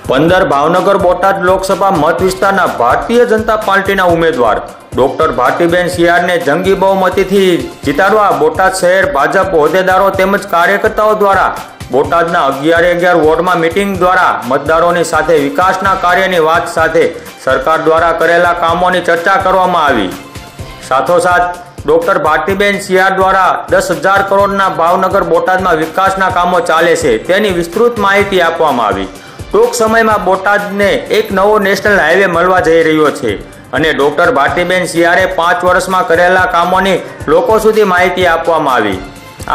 15 ભાવનગર બોટાદ લોકસભા મત વિસ્તારના ભારતીય જનતા પાર્ટીના ઉમેદવાર ડોક્ટર ભારતીબેન સિયારને જંગી બહુમતીથી જીતાડવા બોટાદ શહેર ભાજપ હોદ્દેદારો તેમજ કાર્યકર્તાઓ દ્વારા બોટાદના 11 વોર્ડમાં મીટિંગ દ્વારા મતદારોની સાથે વિકાસના કાર્યની વાત સાથે સરકાર દ્વારા કરેલા કામોની ચર્ચા કરવામાં આવી। સાથોસાથ ડોક્ટર ભારતીબેન સિયાર દ્વારા 10,000 કરોડના ભાવનગર બોટાદમાં વિકાસના કામો ચાલે છે તેની વિસ્તૃત માહિતી આપવામાં આવી। ટૂંક સમયમાં બોટાદને એક નવો નેશનલ હાઈવે મળવા જઈ રહ્યો છે અને ડોક્ટર ભારતીબેન સિયારે 5 વર્ષમાં કરેલા કામોની લોકો સુધી માહિતી આપવામાં આવી।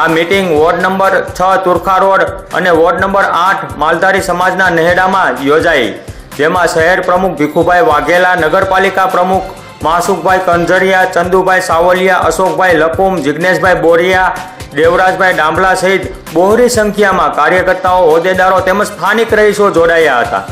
આ meeting ward number 6 Turkha road અને વોર્ડ નંબર 8 માલધારી સમાજના નેહડામાં યોજાઈ, જેમાં શહેર પ્રમુખ ભીખુભાઈ વાઘેલા, નગરપાલિકા પ્રમુખ માસુકભાઈ કંજરિયા, ચંદુભાઈ સાવલિયા, અશોકભાઈ લકુમ, જિગ્નેશભાઈ બોરિયા, દેવરાજભાઈ ડાંભલા સહિત બહોળી સંખ્યામાં કાર્યકર્તાઓ, હોદ્દેદારો તેમજ સ્થાનિક રહીશો જોડાયા હતા।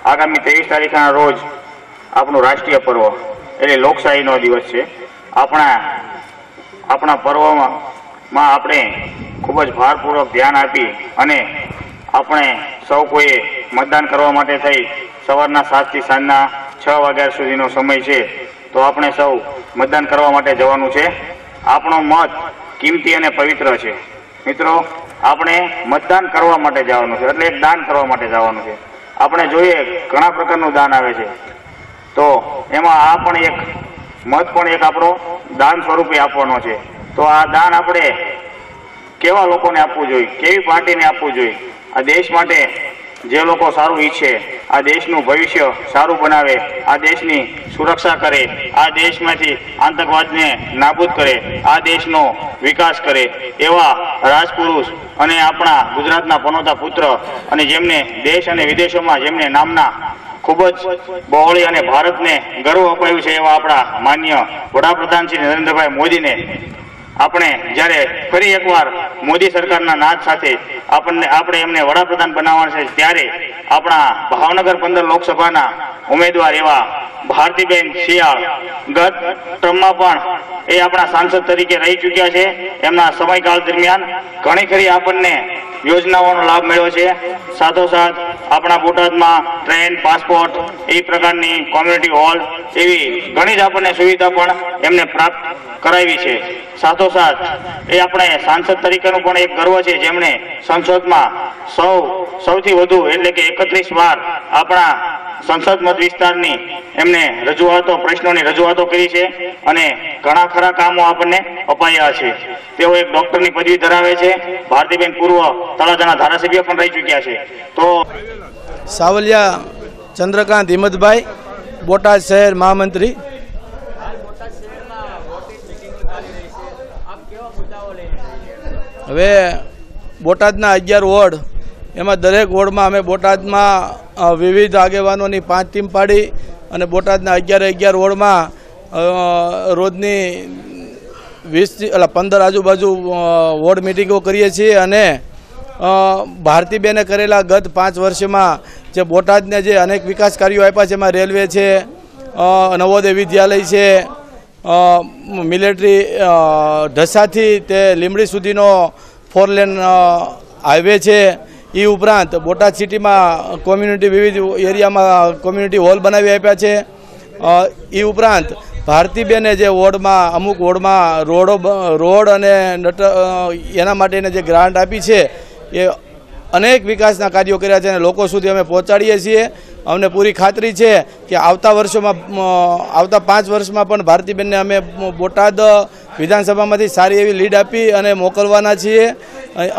आगामी 23 तारीखना रोज આપણું રાષ્ટ્રીય પર્વ એટલે લોકશાહીનો દિવસ છે। આપણા પર્વમાં આપણે ખૂબ જ ભારપૂર્વક ધ્યાન આપી અને આપણે સૌ કોઈએ મતદાન કરવા માટે થઈ સવારના 7 થી સાંજના 6 વાગ્યા સુધીનો સમય છે, તો આપણે સૌ મતદાન કરવા માટે જવાનું છે। આપણો મત કિંમતી અને પવિત્ર છે મિત્રો। આપણે મતદાન કરવા માટે જવાનું છે એટલે એક દાન કરવા માટે જવાનું છે। આપણે જોઈએ ઘણા પ્રકારનું દાન આવે છે, તો એમાં આ પણ એક મત પણ એક આપણો દાન સ્વરૂપે આપવાનો છે। તો આ દાન આપણે કેવા લોકોને આપવું જોઈએ, કેવી પાર્ટીને આપવું જોઈએ? આ દેશ માટે જે લોકો સારું ઈચ્છે, આ દેશનું ભવિષ્ય સારું બનાવે, આ દેશની સુરક્ષા કરે, આ દેશમાંથી આતંકવાદને નાબૂદ કરે, આ દેશનો વિકાસ કરે એવા રાજપુરુષ અને આપણા ગુજરાતના પનોતા પુત્ર અને જેમને દેશ અને વિદેશોમાં જેમને નામના ખૂબ જ બહોળી અને ભારતને ગર્વ અપાયું છે એવા આપણા માન્ય વડાપ્રધાન શ્રી નરેન્દ્રભાઈ મોદીને આપણે જ્યારે ફરી એકવાર મોદી સરકારના નાદ સાથે આપણે એમને વડાપ્રધાન બનાવવાના છે, ત્યારે આપણા ભાવનગર 15 લોકસભાના ઉમેદવાર એવા ભારતીબેન સિયાર ગત ટર્મમાં પણ એ આપણા સાંસદ તરીકે રહી ચૂક્યા છે। એમના સમયકાળ દરમિયાન ઘણી ખરી આપણને યોજનાઓનો લાભ મળ્યો છે। સાથોસાથ આપણા બોટાદમાં ટ્રેન, પાસપોર્ટ એ પ્રકારની કોમ્યુનિટી હોલ એવી ઘણી જ આપણને સુવિધા પણ એમને પ્રાપ્ત કરાવી છે। સાથોસાથ એ આપણે સાંસદ તરીકેનું પણ એક ગર્વ છે, જેમણે સંસદમાં સૌથી વધુ એટલે કે 31 વાર આપણા સંસદ મત વિસ્તારની એમને પ્રશ્નોની રજૂઆતો કરી છે અને ઘણા ખરા કામો આપણને અપાયા છે। તેઓ એક ડોક્ટરની પદવી ધરાવે છે। ભારતીબેન પૂર્વ તળાજાના ધારાસભ્ય પણ રહી ચૂક્યા છે। તો સાવલિયા ચંદ્રકાંત હિંમતભાઈ, બોટાદ શહેર મહામંત્રી। હવે બોટાદના 11 વોર્ડ, એમાં દરેક વોર્ડમાં અમે બોટાદમાં વિવિધ આગેવાનોની 5 ટીમ પાડી અને બોટાદના 11 વોર્ડમાં રોજની 15 આજુબાજુ વોર્ડ મિટિંગો કરીએ છીએ અને ભારતીબેને કરેલા ગત 5 વર્ષમાં જે બોટાદને જે અનેક વિકાસ કાર્યો આપ્યા છે, એમાં રેલવે છે, નવોદય વિદ્યાલય છે, મિલિટરી ઢસાથી તે લીંબડી સુધીનો 4 લેન હાઈવે છે। એ ઉપરાંત બોટાદ સિટીમાં વિવિધ એરિયામાં કોમ્યુનિટી હોલ બનાવી આપ્યા છે। એ ઉપરાંત ભારતીબેને જે વોર્ડમાં અમુક વોર્ડમાં રોડ અને એના માટેને જે ગ્રાન્ટ આપી છે, એ અનેક વિકાસના કાર્યો કર્યા છે અને લોકો સુધી અમે પહોંચાડીએ છીએ। અમને પૂરી ખાતરી છે કે આવતા 5 વર્ષમાં પણ ભારતીબેનને અમે બોટાદ વિધાનસભામાંથી સારી એવી લીડ આપી અને મોકલવાના છીએ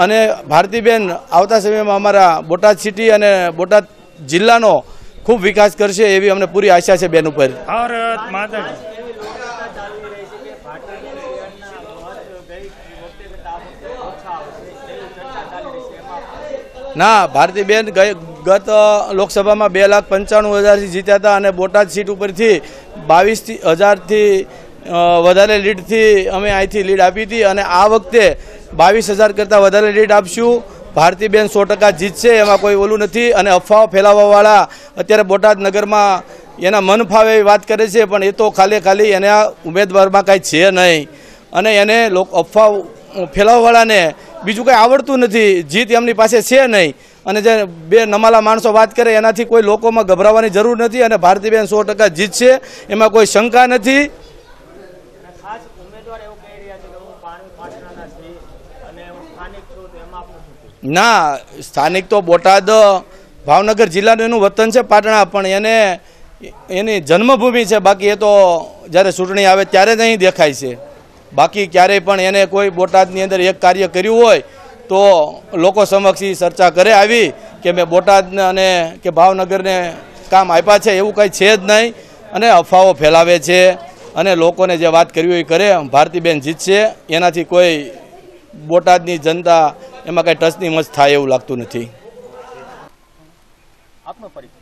અને ભારતીબેન આવતા સમયમાં અમારા બોટાદ સિટી અને બોટાદ જિલ્લાનો ખૂબ વિકાસ કરશે એવી અમને પૂરી આશા છે બેન ઉપર। ભારત માતા ના, ભારતીબેન ગત લોકસભામાં 2,95,000થી જીત્યા હતા અને બોટાદ સીટ ઉપરથી 22,000થી વધારે લીડથી અમે અહીંથી લીડ આપી હતી અને આ વખતે 22,000 કરતાં વધારે લીડ આપશું. ભારતીબેન 100% જીતશે, એમાં કોઈ ઓલું નથી. અને અફવાઓ ફેલાવવાવાળા અત્યારે બોટાદ નગરમાં એના મન ફાવે એવી વાત કરે છે, પણ એ તો ખાલી એના ઉમેદવારમાં કાંઈ છે નહીં અને એને અફવા ફેલાવવાળાને બીજું કંઈ આવડતું નથી. જીત એમની પાસે છે નહીં અને જે બે નમાલા માણસો વાત કરે એનાથી કોઈ લોકોમાં ગભરાવાની જરૂર નથી અને ભારતીબેન 100% જીતશે, એમાં કોઈ શંકા નથી. ના, સ્થાનિક તો બોટાદ ભાવનગર જિલ્લાનું એનું વતન છે પાટણા, પણ એની જન્મભૂમિ છે. બાકી એ તો જ્યારે ચૂંટણી આવે ત્યારે જ અહીં દેખાય છે. બાકી ક્યારેય પણ એને કોઈ બોટાદની અંદર એક કાર્ય કર્યું હોય તો લોકો સમક્ષ ચર્ચા કરે આવી કે મેં બોટાદને અને કે ભાવનગરને કામ આપ્યા છે, એવું કંઈ છે જ નહીં અને અફવાઓ ફેલાવે છે અને લોકોને જે વાત કરવી હોય એ કરે. ભારતીબેન જીતશે, એનાથી કોઈ બોટાદની જનતા એમાં કંઈ ટચની મચ થાય એવું લાગતું નથી. આપનો પરિચય?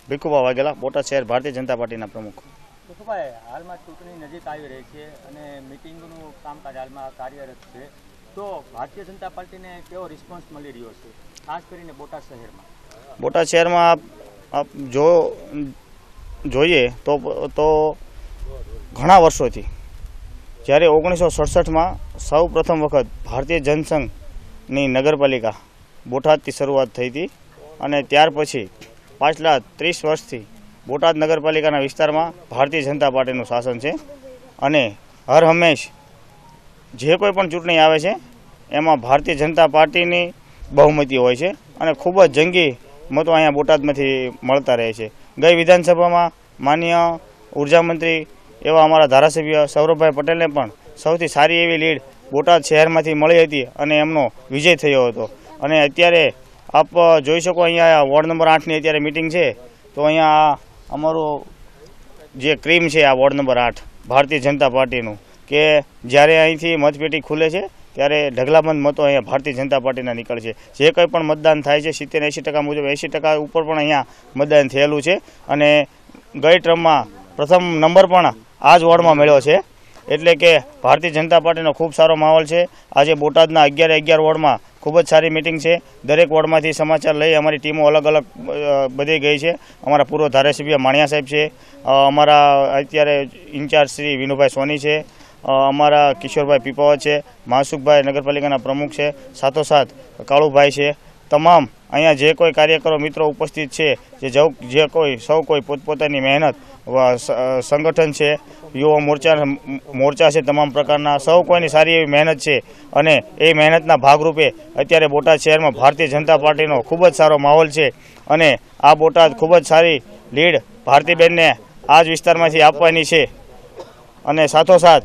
ભીખુભા વાઘેલા, બોટાદ શહેર ભારતીય જનતા પાર્ટીના પ્રમુખ. ભીખુભાઈ, હાલમાં ચૂંટણી નજીક આવી રહી છે અને મિટિંગનું કામકાજ હાલમાં કાર્યરત છે, તો ભારતીય જનતા પાર્ટીને કેવો રિસ્પોન્સ મળી રહ્યો છે, ખાસ કરીને બોટાદ શહેરમાં? બોટાદ શહેરમાં આપ જોઈએ તો ઘણા વર્ષોથી, જ્યારે 1967માં સૌ પ્રથમ વખત ભારતીય જનસંઘની નગરપાલિકા બોટાદથી શરૂઆત થઈ હતી અને ત્યાર પછી પાછલા 30 વર્ષથી બોટાદ નગરપાલિકાના વિસ્તારમાં ભારતીય જનતા પાર્ટીનું શાસન છે અને હર હંમેશ જે કોઈ પણ ચૂંટણી આવે છે એમાં ભારતીય જનતા પાર્ટીની બહુમતી હોય છે અને ખૂબ જ જંગી મતો અહીંયા બોટાદમાંથી મળતા રહે છે. ગઈ વિધાનસભામાં માનનીય ઉર્જા મંત્રી એવા અમારા ધારાસભ્ય સૌરભભાઈ પટેલને પણ સૌથી સારી એવી લીડ બોટાદ શહેરમાંથી મળી હતી અને એમનો વિજય થયો હતો. અને અત્યારે આપ જોઈ શકો, અહીંયા વોર્ડ નંબર 8ની અત્યારે મિટિંગ છે, તો અહીંયા અમારું જે ક્રીમ છે આ વોર્ડ નંબર 8 ભારતીય જનતા પાર્ટીનું, કે જ્યારે અહીંથી મતપેટી ખુલે છે ત્યારે ઢગલાબંધ મતો અહીંયા ભારતીય જનતા પાર્ટીના નીકળે છે. જે કંઈ પણ મતદાન થાય છે 70-80% મુજબ 80% ઉપર પણ અહીંયા મતદાન થયેલું છે અને ગઈ ટર્મમાં પ્રથમ નંબર પણ આ જ વોર્ડમાં મળ્યો છે. એટલે કે ભારતીય જનતા પાર્ટીનો ખૂબ સારો માહોલ છે. આજે બોટાદના 11 વોર્ડમાં ખૂબ જ સારી મિટિંગ છે. દરેક વોર્ડમાંથી સમાચાર લઈ અમારી ટીમો અલગ અલગ બધી ગઈ છે. અમારા પૂર્વ ધારાસભ્ય માણિયા સાહેબ છે, અમારા અત્યારે ઇન્ચાર્જ શ્રી વિનુભાઈ સોની છે, અમારા કિશોરભાઈ પીપાવત છે, માસુકભાઈ નગરપાલિકાના પ્રમુખ છે, સાથોસાથ કાળુભાઈ છે. તમામ અહીંયા જે કોઈ કાર્યકરો મિત્રો ઉપસ્થિત છે, સૌ કોઈ પોતપોતાની મહેનત, સંગઠન છે, યુવા મોરચા છે, તમામ પ્રકારના સૌ કોઈની સારી એવી મહેનત છે અને એ મહેનતના ભાગરૂપે અત્યારે બોટાદ શહેરમાં ભારતીય જનતા પાર્ટીનો ખૂબ જ સારો માહોલ છે અને આ બોટાદ ખૂબ જ સારી લીડ ભારતીબેનને આ જ વિસ્તારમાંથી આપવાની છે. અને સાથોસાથ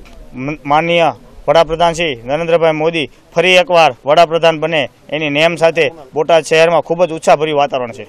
માનનીય વડાપ્રધાન શ્રી નરેન્દ્રભાઈ મોદી ફરી એકવાર વડાપ્રધાન બને એની નેમ સાથે બોટાદ શહેરમાં ખૂબ જ ઉત્સાહભર્યું વાતાવરણ છે.